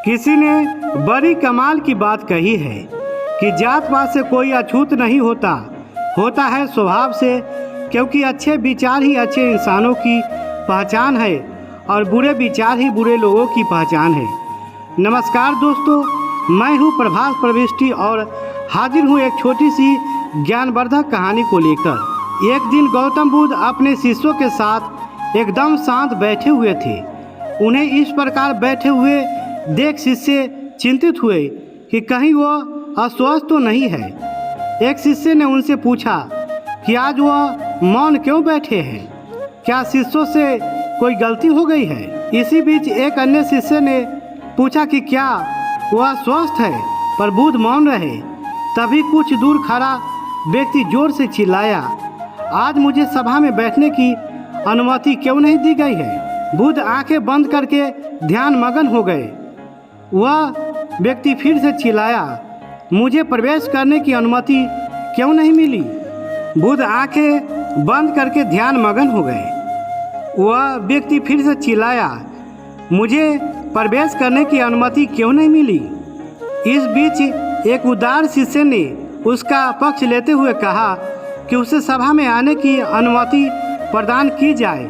किसी ने बड़ी कमाल की बात कही है कि जात पात से कोई अछूत नहीं होता, होता है स्वभाव से, क्योंकि अच्छे विचार ही अच्छे इंसानों की पहचान है और बुरे विचार ही बुरे लोगों की पहचान है। नमस्कार दोस्तों, मैं हूं प्रभास प्रविष्टि और हाजिर हूं एक छोटी सी ज्ञानवर्धक कहानी को लेकर। एक दिन गौतम बुद्ध अपने शिष्यों के साथ एकदम शांत बैठे हुए थे। उन्हें इस प्रकार बैठे हुए देख शिष्य चिंतित हुए कि कहीं वो अस्वस्थ तो नहीं है। एक शिष्य ने उनसे पूछा कि आज वह मौन क्यों बैठे हैं, क्या शिष्यों से कोई गलती हो गई है। इसी बीच एक अन्य शिष्य ने पूछा कि क्या वह स्वस्थ है, पर बुद्ध मौन रहे। तभी कुछ दूर खड़ा व्यक्ति जोर से चिल्लाया, आज मुझे सभा में बैठने की अनुमति क्यों नहीं दी गई है। बुद्ध आंखें बंद करके ध्यान मगन हो गए। वह व्यक्ति फिर से चिल्लाया, मुझे प्रवेश करने की अनुमति क्यों नहीं मिली। बुद्ध आंखें बंद करके ध्यान मगन हो गए। वह व्यक्ति फिर से चिल्लाया, मुझे प्रवेश करने की अनुमति क्यों नहीं मिली। इस बीच एक उदार शिष्य ने उसका पक्ष लेते हुए कहा कि उसे सभा में आने की अनुमति प्रदान की जाए।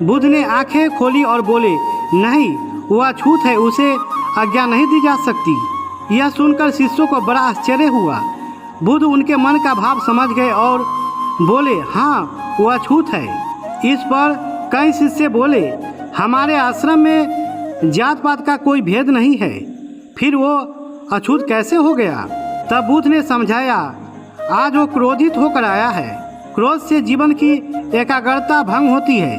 बुद्ध ने आंखें खोली और बोले, नहीं, वह अछूत है, उसे आज्ञा नहीं दी जा सकती। यह सुनकर शिष्यों को बड़ा आश्चर्य हुआ। बुद्ध उनके मन का भाव समझ गए और बोले, हाँ, वह अछूत है। इस पर कई शिष्य बोले, हमारे आश्रम में जात पात का कोई भेद नहीं है, फिर वो अछूत कैसे हो गया। तब बुद्ध ने समझाया, आज वो क्रोधित होकर आया है। क्रोध से जीवन की एकाग्रता भंग होती है।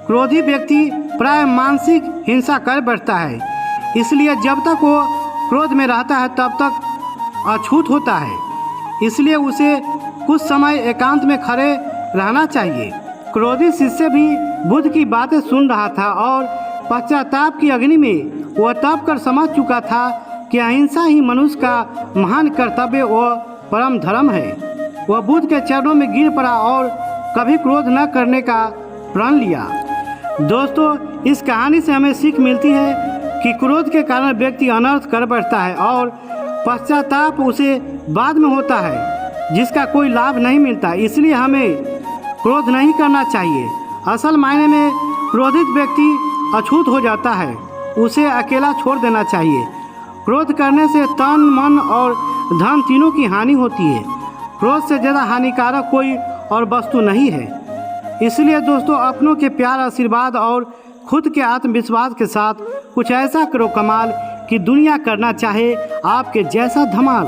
क्रोधी व्यक्ति प्राय मानसिक हिंसा कर बैठता है, इसलिए जब तक वो क्रोध में रहता है तब तक अछूत होता है। इसलिए उसे कुछ समय एकांत में खड़े रहना चाहिए। क्रोधी शिष्य भी बुद्ध की बातें सुन रहा था और पश्चाताप की अग्नि में वह तप कर समझ चुका था कि अहिंसा ही मनुष्य का महान कर्तव्य व परम धर्म है। वह बुद्ध के चरणों में गिर पड़ा और कभी क्रोध न करने का प्रण लिया। दोस्तों, इस कहानी से हमें सीख मिलती है कि क्रोध के कारण व्यक्ति अनर्थ कर बैठता है और पश्चाताप उसे बाद में होता है, जिसका कोई लाभ नहीं मिलता। इसलिए हमें क्रोध नहीं करना चाहिए। असल मायने में क्रोधित व्यक्ति अछूत हो जाता है, उसे अकेला छोड़ देना चाहिए। क्रोध करने से तन, मन और धन तीनों की हानि होती है। क्रोध से ज़्यादा हानिकारक कोई और वस्तु नहीं है। इसलिए दोस्तों, अपनों के प्यार, आशीर्वाद और खुद के आत्मविश्वास के साथ कुछ ऐसा करो कमाल कि दुनिया करना चाहे आपके जैसा धमाल।